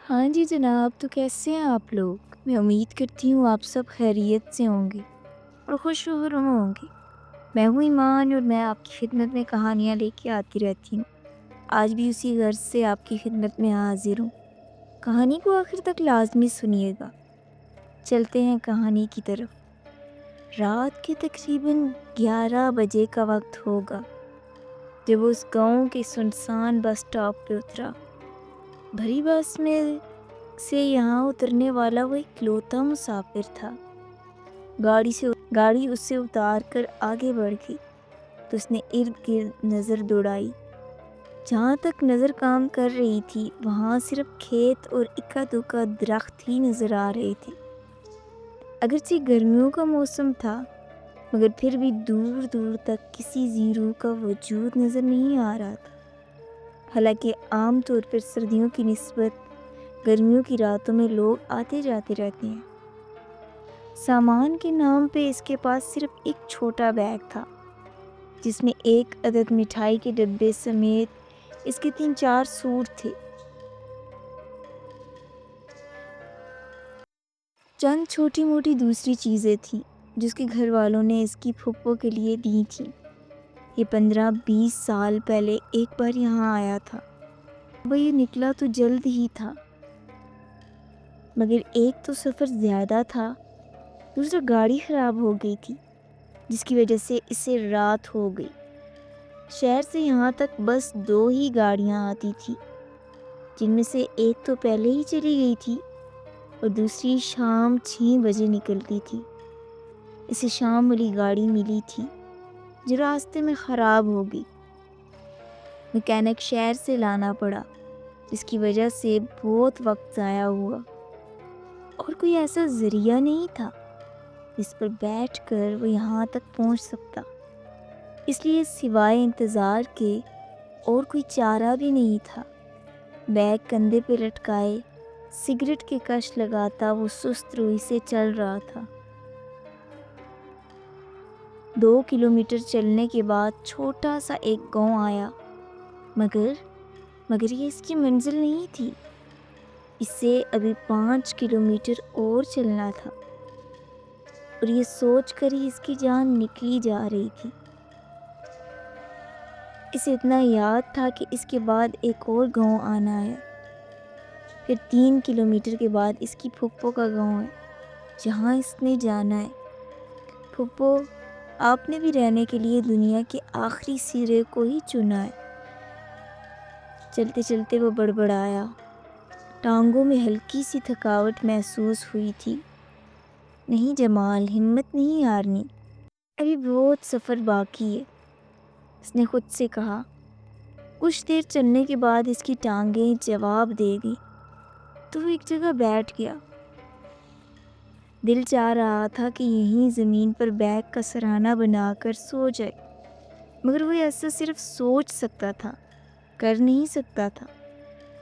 ہاں جی جناب، تو کیسے ہیں آپ لوگ؟ میں امید کرتی ہوں آپ سب خیریت سے ہوں گے اور خوش و خرم ہوں گے۔ میں ہوں ایمان اور میں آپ کی خدمت میں کہانیاں لے کے آتی رہتی ہوں۔ آج بھی اسی غرض سے آپ کی خدمت میں حاضر ہوں۔ کہانی کو آخر تک لازمی سنیے گا۔ چلتے ہیں کہانی کی طرف۔ رات کے تقریباً 11 بجے کا وقت ہوگا جب وہ اس گاؤں کے سنسان بس سٹاپ پہ اترا۔ بھری بس میں سے یہاں اترنے والا وہ اکلوتا مسافر تھا۔ گاڑی اس سے اتار کر آگے بڑھ گئی تو اس نے ارد گرد نظر دوڑائی۔ جہاں تک نظر کام کر رہی تھی وہاں صرف کھیت اور اکا دکا درخت ہی نظر آ رہے تھے۔ اگرچہ گرمیوں کا موسم تھا مگر پھر بھی دور دور تک کسی زیرو کا وجود نظر نہیں آ رہا تھا۔ حالانکہ عام طور پر سردیوں کی نسبت گرمیوں کی راتوں میں لوگ آتے جاتے رہتے ہیں۔ سامان کے نام پہ اس کے پاس صرف ایک چھوٹا بیگ تھا جس میں ایک عدد مٹھائی کے ڈبے سمیت اس کے 3-4 سوٹ تھے۔ چند چھوٹی موٹی دوسری چیزیں تھیں جس کے گھر والوں نے اس کی پھپھو کے لیے دی تھیں۔ یہ 15-20 سال پہلے ایک بار یہاں آیا تھا۔ وہ یہ نکلا تو جلد ہی تھا، مگر ایک تو سفر زیادہ تھا، دوسرا گاڑی خراب ہو گئی تھی جس کی وجہ سے اسے رات ہو گئی۔ شہر سے یہاں تک بس 2 ہی گاڑیاں آتی تھی، جن میں سے ایک تو پہلے ہی چلی گئی تھی اور دوسری شام 6 بجے نکلتی تھی۔ اسے شام والی گاڑی ملی تھی جو راستے میں خراب ہو گئی۔ میکینک شہر سے لانا پڑا جس کی وجہ سے بہت وقت ضائع ہوا، اور کوئی ایسا ذریعہ نہیں تھا جس پر بیٹھ کر وہ یہاں تک پہنچ سکتا۔ اس لیے سوائے انتظار کے اور کوئی چارہ بھی نہیں تھا۔ بیگ کندھے پہ لٹکائے سگریٹ کے کش لگاتا وہ سست روی سے چل رہا تھا۔ 2 کلومیٹر چلنے کے بعد چھوٹا سا ایک گاؤں آیا، مگر یہ اس کی منزل نہیں تھی۔ اسے ابھی 5 کلومیٹر اور چلنا تھا، اور یہ سوچ کر ہی اس کی جان نکلی جا رہی تھی۔ اسے اتنا یاد تھا کہ اس کے بعد ایک اور گاؤں آنا ہے، پھر 3 کلومیٹر کے بعد اس کی پھپھو کا گاؤں ہے جہاں اس نے جانا ہے۔ پھپھو، آپ نے بھی رہنے کے لیے دنیا کے آخری سرے کو ہی چنا ہے۔ چلتے چلتے وہ بڑبڑایا۔ ٹانگوں میں ہلکی سی تھکاوٹ محسوس ہوئی تھی۔ نہیں جمال، ہمت نہیں ہارنی، ابھی بہت سفر باقی ہے، اس نے خود سے کہا۔ کچھ دیر چلنے کے بعد اس کی ٹانگیں جواب دے گئی تو وہ ایک جگہ بیٹھ گیا۔ دل چاہ رہا تھا کہ یہیں زمین پر بیگ کا سرہانہ بنا کر سو جائے، مگر وہ ایسا صرف سوچ سکتا تھا، کر نہیں سکتا تھا۔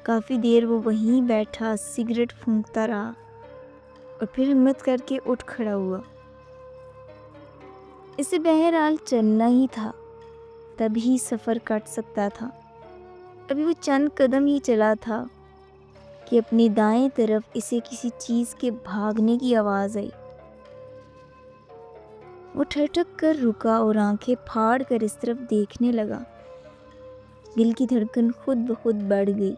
کافی دیر وہ وہیں بیٹھا سگریٹ پھونکتا رہا اور پھر ہمت کر کے اٹھ کھڑا ہوا۔ اسے بہرحال چلنا ہی تھا، تبھی سفر کٹ سکتا تھا۔ ابھی وہ چند قدم ہی چلا تھا کہ اپنی دائیں طرف اسے کسی چیز کے بھاگنے کی آواز آئی۔ وہ ٹھٹک کر رکا اور آنکھیں پھاڑ کر اس طرف دیکھنے لگا۔ دل کی دھڑکن خود بخود بڑھ گئی۔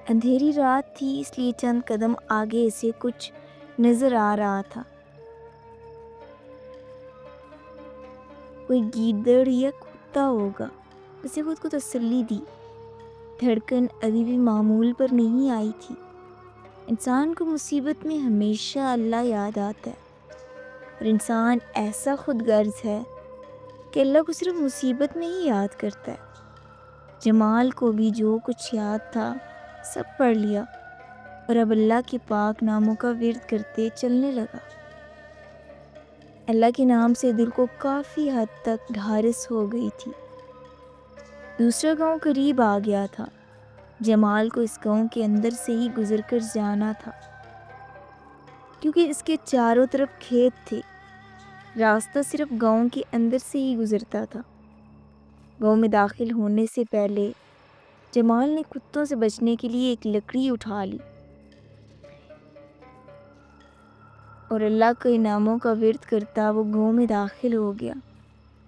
اندھیری رات تھی اس لیے چند قدم آگے اسے کچھ نظر آ رہا تھا، کوئی گیدڑ یا کتا ہوگا۔ اسے خود کو تسلی دی، دھڑکن ابھی بھی معمول پر نہیں آئی تھی۔ انسان کو مصیبت میں ہمیشہ اللہ یاد آتا ہے، اور انسان ایسا خود غرض ہے کہ اللہ کو صرف مصیبت میں ہی یاد کرتا ہے۔ جمال کو بھی جو کچھ یاد تھا سب پڑھ لیا اور اب اللہ کے پاک ناموں کا ورد کرتے چلنے لگا۔ اللہ کے نام سے دل کو کافی حد تک ڈھارس ہو گئی تھی۔ دوسرا گاؤں قریب آ گیا تھا۔ جمال کو اس گاؤں کے اندر سے ہی گزر کر جانا تھا کیونکہ اس کے چاروں طرف کھیت تھے۔ راستہ صرف گاؤں کے اندر سے ہی گزرتا تھا۔ گاؤں میں داخل ہونے سے پہلے جمال نے کتوں سے بچنے کے لیے ایک لکڑی اٹھا لی اور اللہ کے انعاموں کا ورد کرتا وہ گاؤں میں داخل ہو گیا۔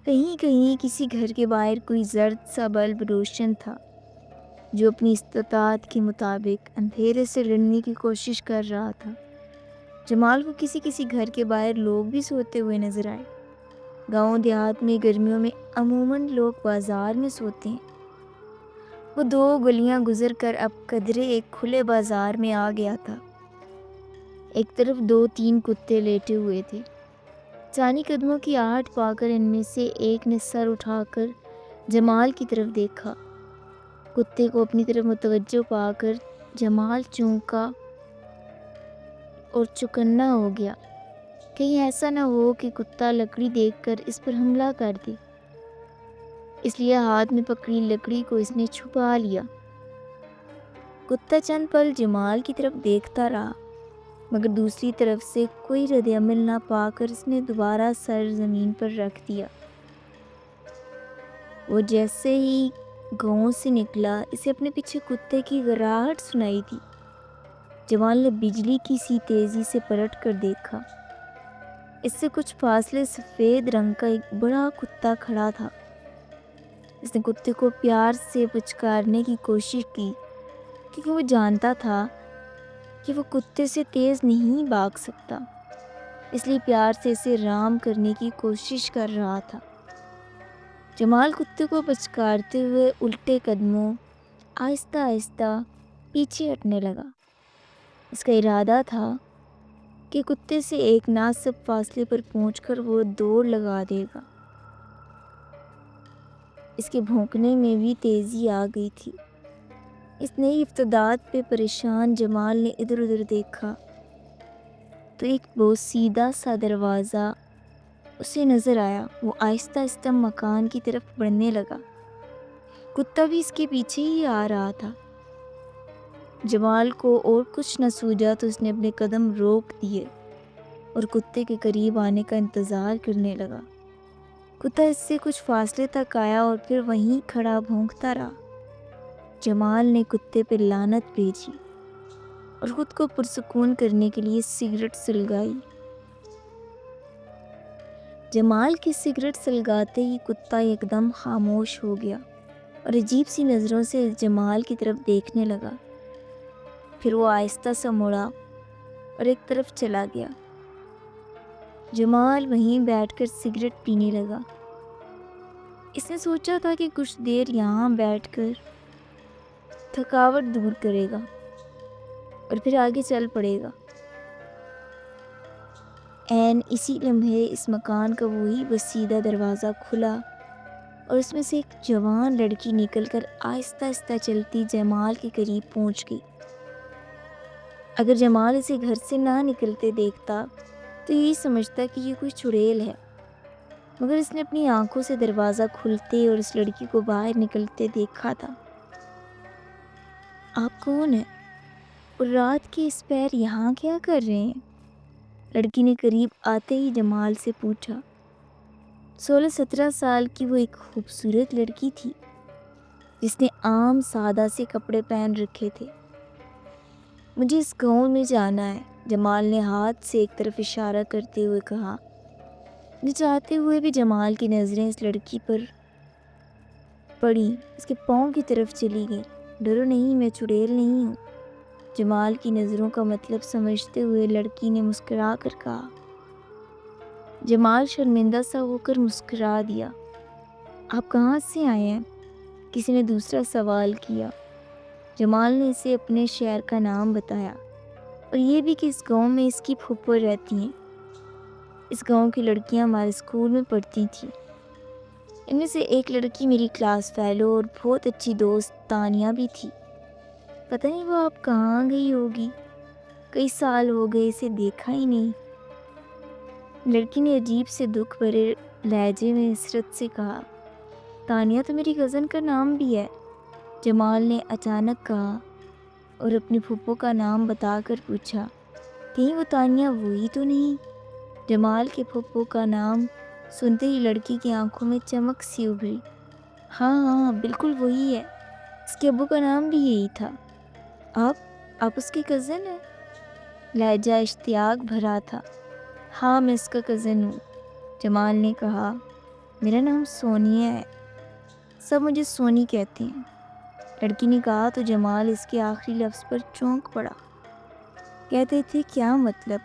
کہیں کہیں کسی گھر کے باہر کوئی زرد سا بلب روشن تھا جو اپنی استطاعت کے مطابق اندھیرے سے لڑنے کی کوشش کر رہا تھا۔ جمال کو کسی کسی گھر کے باہر لوگ بھی سوتے ہوئے نظر آئے۔ گاؤں دیہات میں گرمیوں میں عموماً لوگ بازار میں سوتے ہیں۔ وہ 2 گلیاں گزر کر اب قدرے ایک کھلے بازار میں آ گیا تھا۔ ایک طرف 2-3 کتے لیٹے ہوئے تھے۔ چانی قدموں کی آہٹ پا کر ان میں سے ایک نے سر اٹھا کر جمال کی طرف دیکھا۔ کتے کو اپنی طرف متوجہ پا کر جمال چونکا اور چکنا ہو گیا، کہیں ایسا نہ ہو کہ کتا لکڑی دیکھ کر اس پر حملہ کر دے۔ اس لیے ہاتھ میں پکڑی لکڑی کو اس نے چھپا لیا۔ کتا چند پل جمال کی طرف دیکھتا رہا، مگر دوسری طرف سے کوئی رد عمل نہ پا کر اس نے دوبارہ سر زمین پر رکھ دیا۔ وہ جیسے ہی گاؤں سے نکلا اسے اپنے پیچھے کتے کی گھراہٹ سنائی دی۔ جمال نے بجلی کی سی تیزی سے پلٹ کر دیکھا۔ اس سے کچھ فاصلے سفید رنگ کا ایک بڑا کتا کھڑا تھا۔ اس نے کتے کو پیار سے پچکارنے کی کوشش کی کیونکہ وہ جانتا تھا کہ وہ کتے سے تیز نہیں بھاگ سکتا، اس لیے پیار سے اسے رام کرنے کی کوشش کر رہا تھا۔ جمال کتے کو پچکارتے ہوئے الٹے قدموں آہستہ آہستہ پیچھے ہٹنے لگا۔ اس کا ارادہ تھا کہ کتے سے ایک ناسب فاصلے پر پہنچ کر وہ دوڑ لگا دے گا۔ اس کے بھونکنے میں بھی تیزی آ گئی تھی۔ اس نئی ابتداءات پہ پریشان جمال نے ادھر ادھر دیکھا تو ایک بوسیدہ سا دروازہ اسے نظر آیا۔ وہ آہستہ آہستہ مکان کی طرف بڑھنے لگا۔ کتا بھی اس کے پیچھے ہی آ رہا تھا۔ جمال کو اور کچھ نہ سوجا تو اس نے اپنے قدم روک دیے اور کتے کے قریب آنے کا انتظار کرنے لگا۔ کتا اس سے کچھ فاصلے تک آیا اور پھر وہیں کھڑا بھونکتا رہا۔ جمال نے کتے پہ لعنت بھیجی اور خود کو پرسکون کرنے کے لیے سگریٹ سلگائی۔ جمال کی سگریٹ سلگاتے ہی کتا ایک دم خاموش ہو گیا اور عجیب سی نظروں سے جمال کی طرف دیکھنے لگا۔ پھر وہ آہستہ سا مڑا اور ایک طرف چلا گیا۔ جمال وہیں بیٹھ کر سگریٹ پینے لگا۔ اس نے سوچا تھا کہ کچھ دیر یہاں بیٹھ کر تھکاوٹ دور کرے گا اور پھر آگے چل پڑے گا۔ عین اسی لمحے اس مکان کا وہی بسیدہ دروازہ کھلا اور اس میں سے ایک جوان لڑکی نکل کر آہستہ آہستہ چلتی جمال کے قریب پہنچ گئی۔ اگر جمال اسے گھر سے نہ نکلتے دیکھتا تو یہی سمجھتا کہ یہ کوئی چڑیل ہے، مگر اس نے اپنی آنکھوں سے دروازہ کھلتے اور اس لڑکی کو باہر نکلتے دیکھا تھا۔ آپ کون ہیں اور رات کے اس پہر یہاں کیا کر رہے ہیں؟ لڑکی نے قریب آتے ہی جمال سے پوچھا۔ 16-17 سال کی وہ ایک خوبصورت لڑکی تھی جس نے عام سادہ سے کپڑے پہن رکھے تھے۔ مجھے اس گاؤں میں جانا ہے، جمال نے ہاتھ سے ایک طرف اشارہ کرتے ہوئے کہا۔ نہ چاہتے ہوئے بھی جمال کی نظریں اس لڑکی پر پڑی، اس کے پاؤں کی طرف چلی گئی۔ ڈرو نہیں، میں چڑیل نہیں ہوں، جمال کی نظروں کا مطلب سمجھتے ہوئے لڑکی نے مسکرا کر کہا۔ جمال شرمندہ سا ہو کر مسکرا دیا۔ آپ کہاں سے آئے ہیں؟ کسی نے دوسرا سوال کیا۔ جمال نے اسے اپنے شہر کا نام بتایا اور یہ بھی کہ اس گاؤں میں اس کی پھوپھو رہتی ہیں۔ اس گاؤں کی لڑکیاں ہمارے اسکول میں پڑھتی تھیں۔ ان میں سے ایک لڑکی میری کلاس فیلو اور بہت اچھی دوست تانیہ بھی تھی۔ پتہ نہیں وہ آپ کہاں گئی ہوگی، کئی سال ہو گئے اسے دیکھا ہی نہیں۔ لڑکی نے عجیب سے دکھ بھرے لہجے میں حسرت سے کہا۔ تانیہ تو میری کزن کا نام بھی ہے، جمال نے اچانک کہا اور اپنی پھوپھو کا نام بتا کر پوچھا، کہیں وہ تانیہ وہی تو نہیں؟ جمال کے پھوپھو کا نام سنتے ہی لڑکی کی آنکھوں میں چمک سی ابھری۔ ہاں ہاں بالکل وہی ہے، اس کے ابو کا نام بھی یہی تھا۔ آپ اس کی کزن ہیں؟ لہجہ اشتیاق بھرا تھا۔ ہاں میں اس کا کزن ہوں، جمال نے کہا۔ میرا نام سونیا ہے، سب مجھے سونی کہتے ہیں، لڑکی نے کہا تو جمال اس کے آخری لفظ پر چونک پڑا۔ کہتے تھے کیا مطلب؟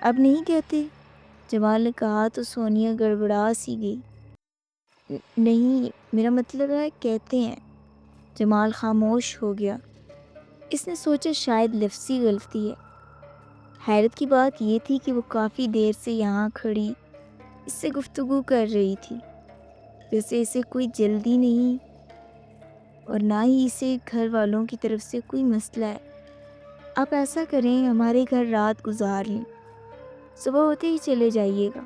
اب نہیں کہتے؟ جمال نے کہا تو سونیا گڑبڑا سی گئی۔ نہیں، میرا مطلب ہے کہتے ہیں۔ جمال خاموش ہو گیا۔ اس نے سوچا شاید لفظی غلطی ہے۔ حیرت کی بات یہ تھی کہ وہ کافی دیر سے یہاں کھڑی اس سے گفتگو کر رہی تھی، جیسے اسے کوئی جلدی نہیں اور نہ ہی اسے گھر والوں کی طرف سے کوئی مسئلہ ہے۔ آپ ایسا کریں، ہمارے گھر رات گزار لیں، صبح ہوتے ہی چلے جائیے گا۔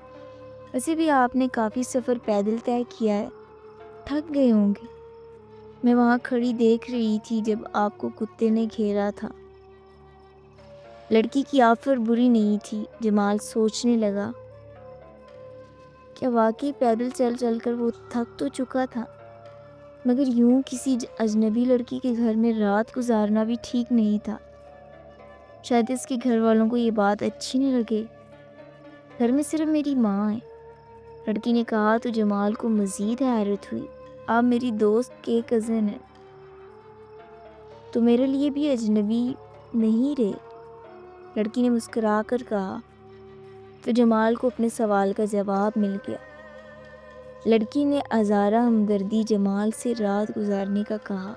ویسے بھی آپ نے کافی سفر پیدل طے کیا ہے، تھک گئے ہوں گے۔ میں وہاں کھڑی دیکھ رہی تھی جب آپ کو کتے نے گھیرا تھا۔ لڑکی کی آفر بری نہیں تھی، جمال سوچنے لگا۔ کیا واقعی پیدل چل چل کر وہ تھک تو چکا تھا؟ مگر یوں کسی اجنبی لڑکی کے گھر میں رات گزارنا بھی ٹھیک نہیں تھا۔ شاید اس کے گھر والوں کو یہ بات اچھی نہ لگے۔ گھر میں صرف میری ماں ہے، لڑکی نے کہا تو جمال کو مزید حیرت ہوئی۔ آپ میری دوست کے کزن ہیں تو میرے لیے بھی اجنبی نہیں رہے، لڑکی نے مسکرا کر کہا۔ تو جمال کو اپنے سوال کا جواب مل گیا۔ لڑکی نے ازارہ ہمدردی جمال سے رات گزارنے کا کہا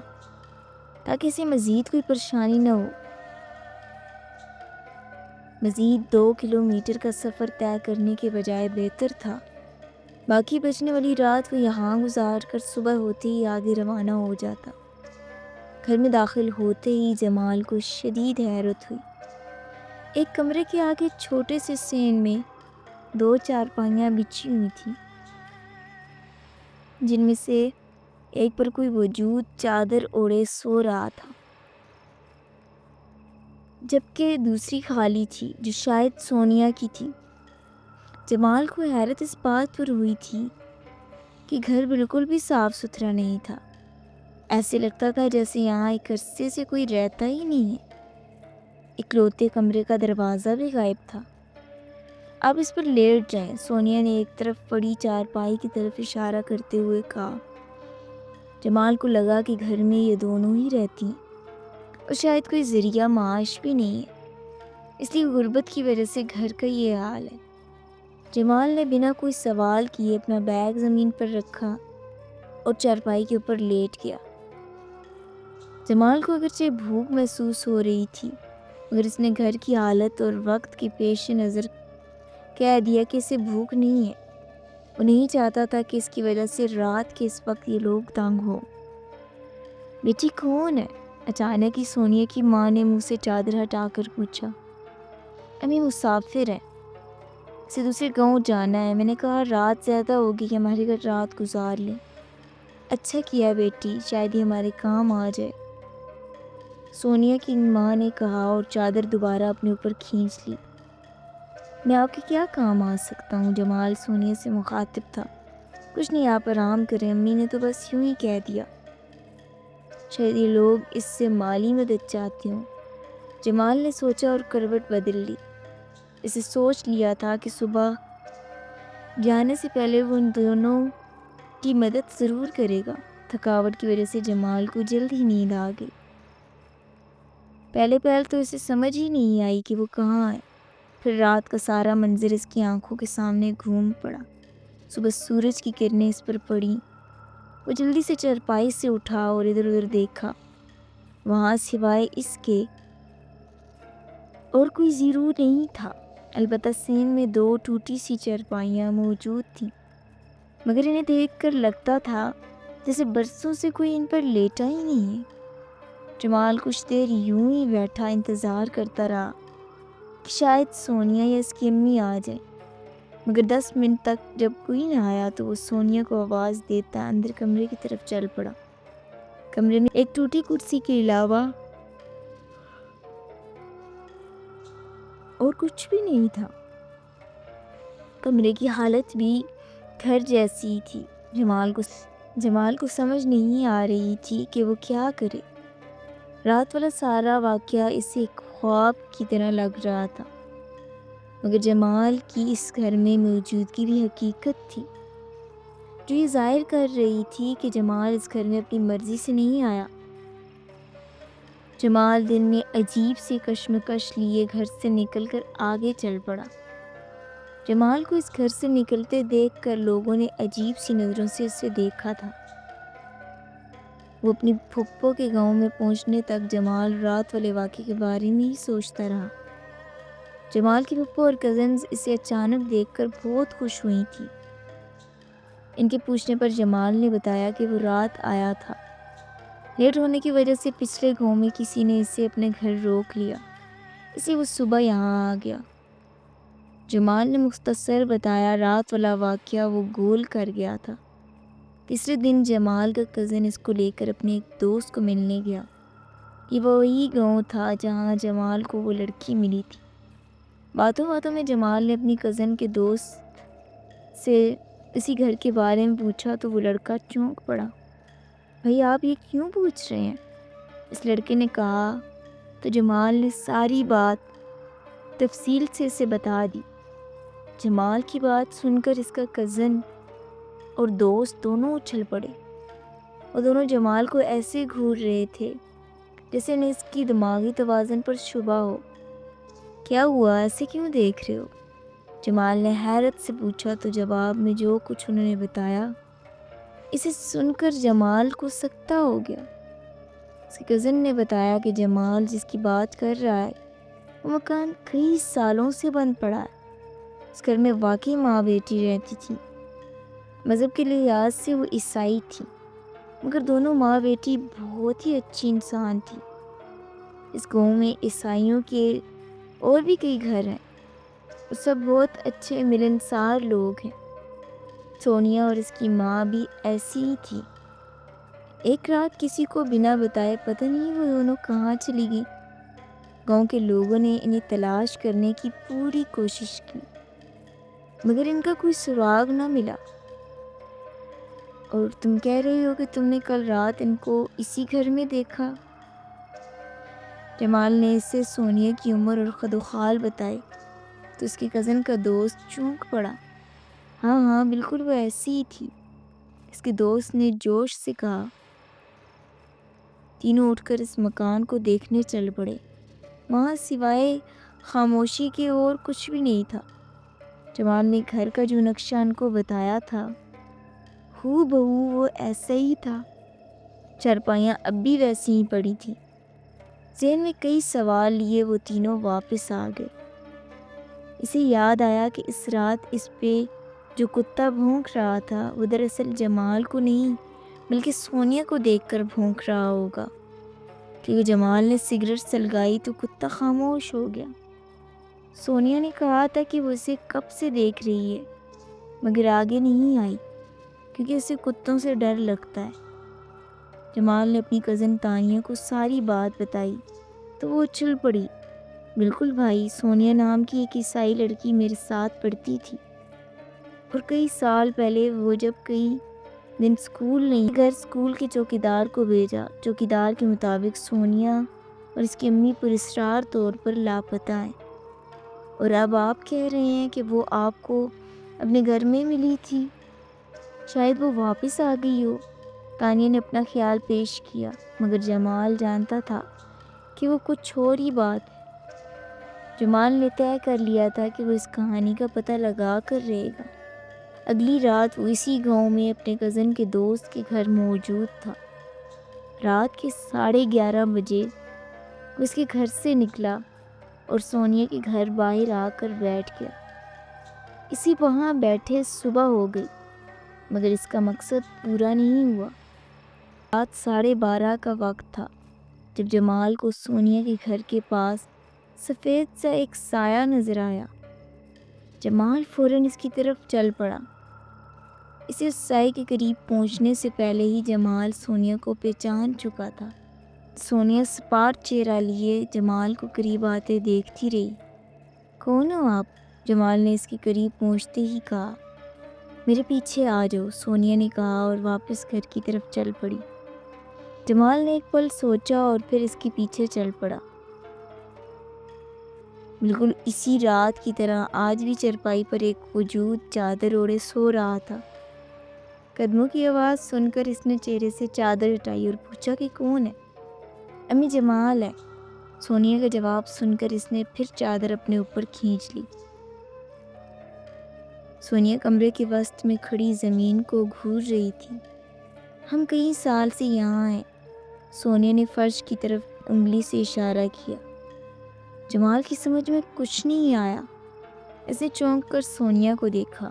تاکہ اسے مزید کوئی پریشانی نہ ہو۔ مزید 2 کلومیٹر کا سفر طے کرنے کے بجائے بہتر تھا باقی بچنے والی رات وہ یہاں گزار کر صبح ہوتے ہی آگے روانہ ہو جاتا۔ گھر میں داخل ہوتے ہی جمال کو شدید حیرت ہوئی۔ ایک کمرے کے آگے چھوٹے سے سین میں 2 چارپائیاں بچھی ہوئی تھیں، جن میں سے ایک پر کوئی وجود چادر اوڑھے سو رہا تھا، جبکہ دوسری خالی تھی جو شاید سونیا کی تھی۔ جمال کو حیرت اس بات پر ہوئی تھی کہ گھر بالکل بھی صاف ستھرا نہیں تھا۔ ایسے لگتا تھا جیسے یہاں ایک عرصے سے کوئی رہتا ہی نہیں ہے۔ اکلوتے کمرے کا دروازہ بھی غائب تھا۔ آپ اس پر لیٹ جائیں، سونیا نے ایک طرف پڑی چارپائی کی طرف اشارہ کرتے ہوئے کہا۔ جمال کو لگا کہ گھر میں یہ دونوں ہی رہتی ہیں اور شاید کوئی ذریعہ معاش بھی نہیں ہے، اس لیے غربت کی وجہ سے گھر کا یہ حال ہے۔ جمال نے بنا کوئی سوال کیے اپنا بیگ زمین پر رکھا اور چارپائی کے اوپر لیٹ گیا۔ جمال کو اگرچہ بھوک محسوس ہو رہی تھی، مگر اس نے گھر کی حالت اور وقت کے پیش نظر کہہ دیا کہ اسے بھوک نہیں ہے۔ وہ نہیں چاہتا تھا کہ اس کی وجہ سے رات کے اس وقت یہ لوگ تنگ ہوں۔ بیٹی کون ہے؟ اچانک ہی سونیا کی ماں نے منہ سے چادر ہٹا کر پوچھا۔ امی مسافر ہے، اسے دوسرے گاؤں جانا ہے، میں نے کہا رات زیادہ ہوگی کہ ہمارے گھر رات گزار لیں۔ اچھا کیا بیٹی، شاید یہ ہمارے کام آ جائے، سونیا کی ماں نے کہا اور چادر دوبارہ اپنے اوپر کھینچ لی۔ میں آپ کے کیا کام آ سکتا ہوں؟ جمال سونیا سے مخاطب تھا۔ کچھ نہیں، آپ آرام کریں، امی نے تو بس یوں ہی کہہ دیا، شاید یہ لوگ اس سے مالی مدد چاہتے ہوں۔ جمال نے سوچا اور کروٹ بدل لی۔ اسے سوچ لیا تھا کہ صبح جانے سے پہلے وہ ان دونوں کی مدد ضرور کرے گا۔ تھکاوٹ کی وجہ سے جمال کو جلد ہی نیند آ گئی۔ پہلے تو اسے سمجھ ہی نہیں آئی کہ وہ کہاں ہے۔ پھر رات کا سارا منظر اس کی آنکھوں کے سامنے گھوم پڑا۔ صبح سورج کی کرنیں اس پر پڑی۔ وہ جلدی سے چارپائی سے اٹھا اور ادھر ادھر دیکھا۔ وہاں سوائے اس کے اور کوئی زیرو نہیں تھا، البتہ سین میں 2 ٹوٹی سی چارپائیاں موجود تھیں، مگر انہیں دیکھ کر لگتا تھا جیسے برسوں سے کوئی ان پر لیٹا ہی نہیں ہے۔ جمال کچھ دیر یوں ہی بیٹھا انتظار کرتا رہا کہ شاید سونیا یا اس کی امی آ جائے، مگر 10 منٹ تک جب کوئی نہ آیا تو وہ سونیا کو آواز دیتا اندر کمرے کی طرف چل پڑا۔ کمرے میں ایک ٹوٹی کرسی کے علاوہ اور کچھ بھی نہیں تھا۔ کمرے کی حالت بھی گھر جیسی تھی۔ جمال کو سمجھ نہیں آ رہی تھی کہ وہ کیا کرے۔ رات والا سارا واقعہ اسے ایک خواب کی طرح لگ رہا تھا۔ مگر جمال کی اس گھر میں موجودگی بھی حقیقت تھی، جو یہ ظاہر کر رہی تھی کہ جمال اس گھر میں اپنی مرضی سے نہیں آیا۔ جمال دن میں عجیب سی کشمکش لیے گھر سے نکل کر آگے چل پڑا۔ جمال کو اس گھر سے نکلتے دیکھ کر لوگوں نے عجیب سی نظروں سے اسے دیکھا تھا۔ وہ اپنی پھپھو کے گاؤں میں پہنچنے تک جمال رات والے واقعے کے بارے میں ہی سوچتا رہا۔ جمال کی پھپھو اور کزنز اسے اچانک دیکھ کر بہت خوش ہوئی تھی۔ ان کے پوچھنے پر جمال نے بتایا کہ وہ رات آیا تھا، لیٹ ہونے کی وجہ سے پچھلے گاؤں میں کسی نے اسے اپنے گھر روک لیا، اس لیے وہ صبح یہاں آ گیا۔ جمال نے مختصر بتایا رات والا واقعہ وہ گول کر گیا تھا۔ تیسرے دن جمال کا کزن اس کو لے کر اپنے ایک دوست کو ملنے گیا۔ یہ وہی گاؤں تھا جہاں جمال کو وہ لڑکی ملی تھی۔ باتوں باتوں میں جمال نے اپنی کزن کے دوست سے اسی گھر کے بارے میں پوچھا تو وہ لڑکا چونک پڑا۔ بھائی آپ یہ کیوں پوچھ رہے ہیں؟ اس لڑکے نے کہا تو جمال نے ساری بات تفصیل سے اسے بتا دی۔ جمال کی بات سن کر اس کا کزن اور دوست دونوں اچھل پڑے اور دونوں جمال کو ایسے گھور رہے تھے جیسے انہیں اس کی دماغی توازن پر شبہ ہو۔ کیا ہوا، ایسے کیوں دیکھ رہے ہو؟ جمال نے حیرت سے پوچھا تو جواب میں جو کچھ انہوں نے بتایا اسے سن کر جمال کو سکتہ ہو گیا۔ اس کے کزن نے بتایا کہ جمال جس کی بات کر رہا ہے وہ مکان کئی سالوں سے بند پڑا ہے۔ اس گھر میں واقعی ماں بیٹی رہتی تھی۔ مذہب کے لحاظ سے وہ عیسائی تھی، مگر دونوں ماں بیٹی بہت ہی اچھی انسان تھی۔ اس گاؤں میں عیسائیوں کے اور بھی کئی گھر ہیں، وہ سب بہت اچھے ملنسار لوگ ہیں۔ سونیا اور اس کی ماں بھی ایسی ہی تھی۔ ایک رات کسی کو بنا بتائے پتہ نہیں وہ دونوں کہاں چلی گئی۔ گاؤں کے لوگوں نے انہیں تلاش کرنے کی پوری کوشش کی، مگر ان کا کوئی سراغ نہ ملا۔ اور تم کہہ رہے ہو کہ تم نے کل رات ان کو اسی گھر میں دیکھا؟ جمال نے اسے سونیا کی عمر اور قد و خال بتائی تو اس کے کزن کا دوست چونک پڑا۔ ہاں ہاں بالکل وہ ایسی ہی تھی، اس کے دوست نے جوش سے کہا۔ تینوں اٹھ کر اس مکان کو دیکھنے چل پڑے۔ وہاں سوائے خاموشی کے اور کچھ بھی نہیں تھا۔ جمال نے گھر کا جو نقشہ ان کو بتایا تھا ہو بہو وہ ایسا ہی تھا۔ چارپائیاں اب بھی ویسی ہی پڑی تھی۔ ذہن میں کئی سوال لیے وہ تینوں واپس آ گئے۔ اسے یاد آیا کہ اس رات اس پہ جو کتا بھونک رہا تھا وہ دراصل جمال کو نہیں بلکہ سونیا کو دیکھ کر بھونک رہا ہوگا، کیونکہ جمال نے سگریٹ سلگائی تو کتا خاموش ہو گیا۔ سونیا نے کہا تھا کہ وہ اسے کب سے دیکھ رہی ہے مگر آگے نہیں آئی کیونکہ اسے کتوں سے ڈر لگتا ہے۔ جمال نے اپنی کزن تانیہ کو ساری بات بتائی تو وہ اچھل پڑی۔ بالکل بھائی، سونیا نام کی ایک عیسائی لڑکی میرے ساتھ پڑھتی تھی اور کئی سال پہلے وہ جب کئی دن اسکول نہیں گھر اسکول کے چوکیدار کو بھیجا۔ چوکیدار کے مطابق سونیا اور اس کی امی پراسرار طور پر لاپتہ ہیں، اور اب آپ کہہ رہے ہیں کہ وہ آپ کو اپنے گھر میں ملی تھی، شاید وہ واپس آ گئی ہو۔ تانیہ نے اپنا خیال پیش کیا مگر جمال جانتا تھا کہ وہ کچھ اور ہی بات ہے۔ جمال نے طے کر لیا تھا کہ وہ اس کہانی کا پتہ لگا کر رہے گا۔ اگلی رات وہ اسی گاؤں میں اپنے کزن کے دوست کے گھر موجود تھا۔ رات کے 11:30 بجے وہ اس کے گھر سے نکلا اور سونیا کے گھر باہر آ کر بیٹھ گیا۔ اسی وہاں بیٹھے صبح ہو گئی مگر اس کا مقصد پورا نہیں ہوا۔ رات 12:30 کا وقت تھا جب جمال کو سونیا کے گھر کے پاس سفید سا ایک سایہ نظر آیا۔ جمال فوراً اس کی طرف چل پڑا۔ اسے اس سائے کے قریب پہنچنے سے پہلے ہی جمال سونیا کو پہچان چکا تھا۔ سونیا سپاٹ چہرہ لیے جمال کو قریب آتے دیکھتی رہی۔ کون ہو آپ؟ جمال نے اس کے قریب پہنچتے ہی کہا۔ میرے پیچھے آ جاؤ، سونیا نے کہا اور واپس گھر کی طرف چل پڑی۔ جمال نے ایک پل سوچا اور پھر اس کے پیچھے چل پڑا۔ بالکل اسی رات کی طرح آج بھی چرپائی پر ایک وجود چادر اوڑھے سو رہا تھا۔ قدموں کی آواز سن کر اس نے چہرے سے چادر ہٹائی اور پوچھا کہ کون ہے؟ امی جمال ہے۔ سونیا کا جواب سن کر اس نے پھر چادر اپنے اوپر کھینچ لی۔ سونیا کمرے کے وسط میں کھڑی زمین کو گھور رہی تھی۔ ہم کئی سال سے یہاں ہیں۔ سونیا نے فرش کی طرف انگلی سے اشارہ کیا۔ جمال کی سمجھ میں کچھ نہیں آیا۔ اسے چونک کر سونیا کو دیکھا۔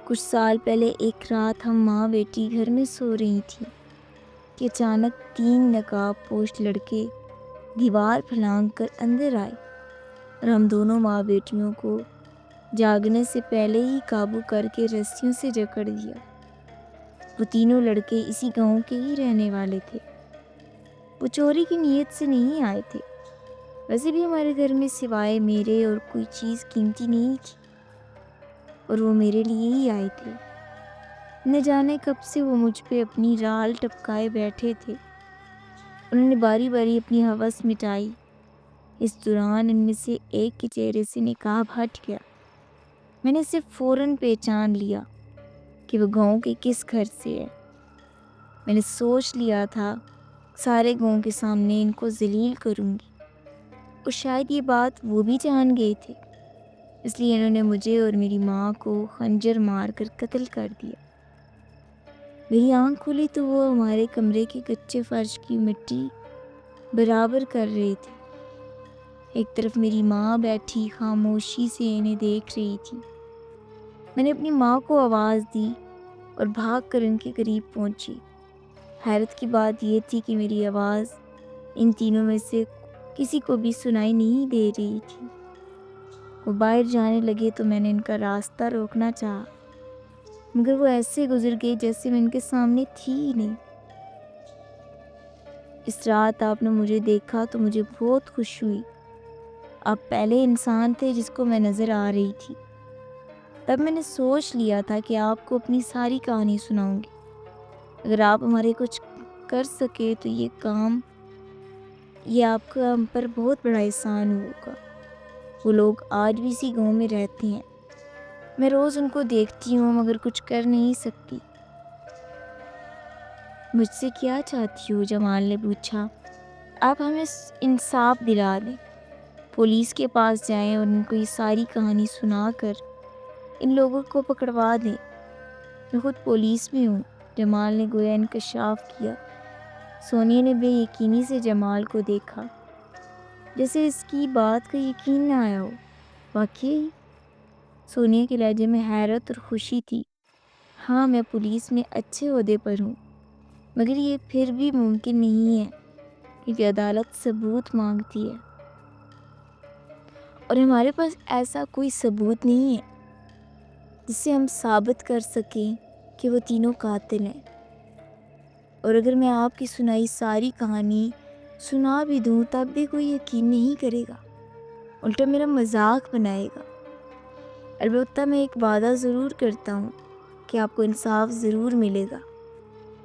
کچھ سال پہلے ایک رات ہم ماں بیٹی گھر میں سو رہی تھیں کہ اچانک 3 نقاب پوش لڑکے دیوار پھلانگ کر اندر آئے اور ہم دونوں ماں بیٹیوں کو جاگنے سے پہلے ہی قابو کر کے رسیوں سے جکڑ دیا۔ وہ تینوں لڑکے اسی گاؤں کے ہی رہنے والے تھے۔ وہ چوری کی نیت سے نہیں آئے تھے۔ ویسے بھی ہمارے گھر میں سوائے میرے اور کوئی چیز قیمتی نہیں تھی اور وہ میرے لیے ہی آئے تھے۔ نہ جانے کب سے وہ مجھ پہ اپنی رال ٹپکائے بیٹھے تھے۔ انہوں نے باری باری اپنی ہوس مٹائی۔ اس دوران ان میں سے ایک کے چہرے سے نقاب ہٹ گیا۔ میں نے اسے فوراً پہچان لیا کہ وہ گاؤں کے کس گھر سے ہے۔ میں نے سوچ لیا تھا سارے گاؤں کے سامنے ان کو ذلیل کروں گی، اور شاید یہ بات وہ بھی جان گئے تھے، اس لیے انہوں نے مجھے اور میری ماں کو خنجر مار کر قتل کر دیا۔ میری آنکھ کھلی تو وہ ہمارے کمرے کے کچے فرش کی مٹی برابر کر رہے تھے۔ ایک طرف میری ماں بیٹھی خاموشی سے انہیں دیکھ رہی تھی۔ میں نے اپنی ماں کو آواز دی اور بھاگ کر ان کے قریب پہنچی۔ حیرت کی بات یہ تھی کہ میری آواز ان تینوں میں سے کسی کو بھی سنائی نہیں دے رہی تھی۔ وہ باہر جانے لگے تو میں نے ان کا راستہ روکنا چاہا، مگر وہ ایسے گزر گئے جیسے میں ان کے سامنے تھی ہی نہیں۔ اس رات آپ نے مجھے دیکھا تو مجھے بہت خوش ہوئی۔ آپ پہلے انسان تھے جس کو میں نظر آ رہی تھی۔ تب میں نے سوچ لیا تھا کہ آپ کو اپنی ساری کہانی سناؤں گی۔ اگر آپ ہمارے کچھ کر سکے تو یہ آپ کا ہم پر بہت بڑا احسان ہوگا۔ وہ لوگ آج بھی اسی گاؤں میں رہتے ہیں۔ میں روز ان کو دیکھتی ہوں مگر کچھ کر نہیں سکتی۔ مجھ سے کیا چاہتی ہو؟ جمال نے پوچھا۔ آپ ہمیں انصاف دلا دیں، پولیس کے پاس جائیں اور ان کو یہ ساری کہانی سنا کر ان لوگوں کو پکڑوا دیں۔ میں خود پولیس میں ہوں، جمال نے گویا انکشاف کیا۔ سونیا نے بے یقینی سے جمال کو دیکھا، جیسے اس کی بات کا یقین نہ آیا ہو۔ واقعی؟ سونیا کے لہجے میں حیرت اور خوشی تھی۔ ہاں، میں پولیس میں اچھے عہدے پر ہوں، مگر یہ پھر بھی ممکن نہیں ہے کیونکہ عدالت ثبوت مانگتی ہے، اور ہمارے پاس ایسا کوئی ثبوت نہیں ہے جس سے ہم ثابت کر سکیں کہ وہ تینوں قاتل ہیں۔ اور اگر میں آپ کی سنائی ساری کہانی سنا بھی دوں تب بھی کوئی یقین نہیں کرے گا، الٹا میرا مذاق بنائے گا۔ البتہ میں ایک وعدہ ضرور کرتا ہوں کہ آپ کو انصاف ضرور ملے گا،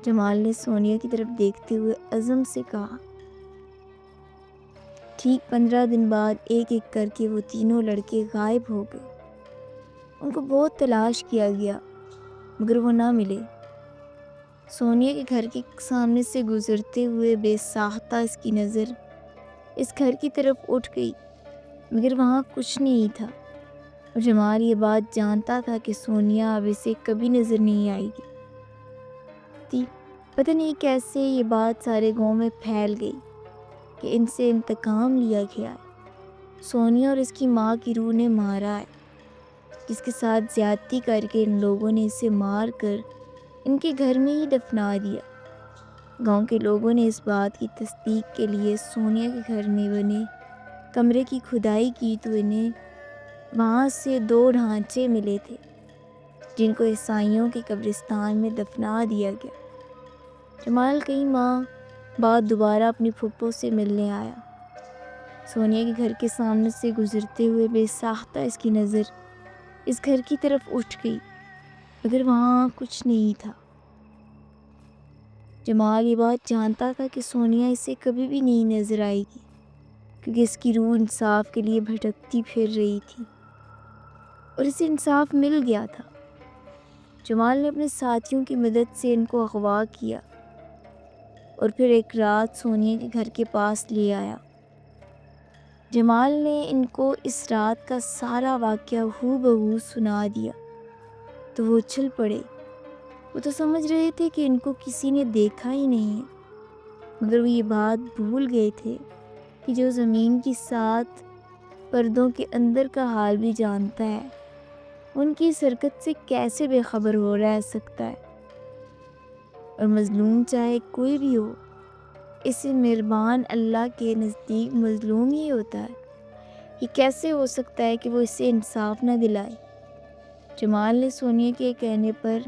جمال نے سونیا کی طرف دیکھتے ہوئے عزم سے کہا۔ ٹھیک 15 دن بعد ایک ایک کر کے وہ تینوں لڑکے غائب ہو گئے۔ ان کو بہت تلاش کیا گیا مگر وہ نہ ملے۔ سونیا کے گھر کے سامنے سے گزرتے ہوئے بے ساختہ اس کی نظر اس گھر کی طرف اٹھ گئی، مگر وہاں کچھ نہیں تھا، اور جمال یہ بات جانتا تھا کہ سونیا اب اسے کبھی نظر نہیں آئے گی۔ پتہ نہیں کیسے یہ بات سارے گاؤں میں پھیل گئی کہ ان سے انتقام لیا گیا ہے۔ سونیا اور اس کی ماں کی روح نے مارا ہے، جس کے ساتھ زیادتی کر کے ان لوگوں نے اسے مار کر ان کے گھر میں ہی دفنا دیا۔ گاؤں کے لوگوں نے اس بات کی تصدیق کے لیے سونیا کے گھر میں بنے کمرے کی کھدائی کی تو انہیں وہاں سے 2 ڈھانچے ملے تھے جن کو عیسائیوں کے قبرستان میں دفنا دیا گیا۔ جمال کئی ماہ بعد دوبارہ اپنی پھپھو سے ملنے آیا۔ سونیا کے گھر کے سامنے سے گزرتے ہوئے بے ساختہ اس کی نظر اس گھر کی طرف اٹھ گئی، مگر وہاں کچھ نہیں تھا۔ جمال یہ بات جانتا تھا کہ سونیا اسے کبھی بھی نہیں نظر آئے گی کیونکہ اس کی روح انصاف کے لیے بھٹکتی پھر رہی تھی اور اسے انصاف مل گیا تھا۔ جمال نے اپنے ساتھیوں کی مدد سے ان کو اغوا کیا اور پھر ایک رات سونیا کے گھر کے پاس لے آیا۔ جمال نے ان کو اس رات کا سارا واقعہ ہو بہو سنا دیا تو وہ اچھل پڑے۔ وہ تو سمجھ رہے تھے کہ ان کو کسی نے دیکھا ہی نہیں ہے، مگر وہ یہ بات بھول گئے تھے کہ جو زمین کی 7 پردوں کے اندر کا حال بھی جانتا ہے، ان کی اس حرکت سے کیسے بے خبر ہو رہ سکتا ہے۔ اور مظلوم چاہے کوئی بھی ہو، اس مہربان اللہ کے نزدیک مظلوم ہی ہوتا ہے۔ یہ کیسے ہو سکتا ہے کہ وہ اسے انصاف نہ دلائے؟ جمال نے سونیا کے کہنے پر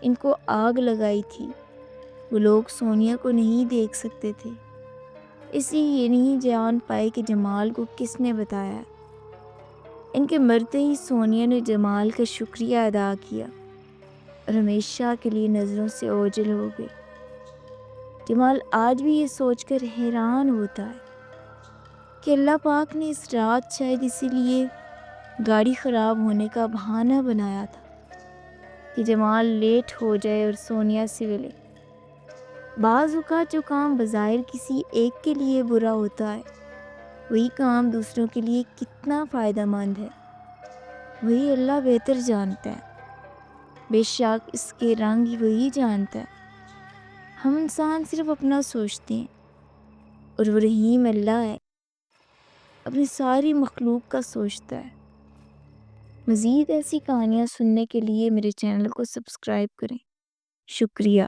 ان کو آگ لگائی تھی۔ وہ لوگ سونیا کو نہیں دیکھ سکتے تھے، اس لیے یہ نہیں جان پائے کہ جمال کو کس نے بتایا۔ ان کے مرتے ہی سونیا نے جمال کا شکریہ ادا کیا اور ہمیشہ کے لیے نظروں سے اوجھل ہو گئی۔ جمال آج بھی یہ سوچ کر حیران ہوتا ہے کہ اللہ پاک نے اس رات شاید اسی لیے گاڑی خراب ہونے کا بہانہ بنایا تھا کہ جمال لیٹ ہو جائے اور سونیا سے ملے۔ بعض اوقات جو کام بظاہر کسی ایک کے لیے برا ہوتا ہے، وہی کام دوسروں کے لیے کتنا فائدہ مند ہے، وہی اللہ بہتر جانتا ہے۔ بے شک اس کے رنگ ہی وہی جانتا ہے۔ ہم انسان صرف اپنا سوچتے ہیں اور وہ رحیم اللہ ہے، اپنی ساری مخلوق کا سوچتا ہے۔ مزید ایسی کہانیاں سننے کے لیے میرے چینل کو سبسکرائب کریں۔ شکریہ۔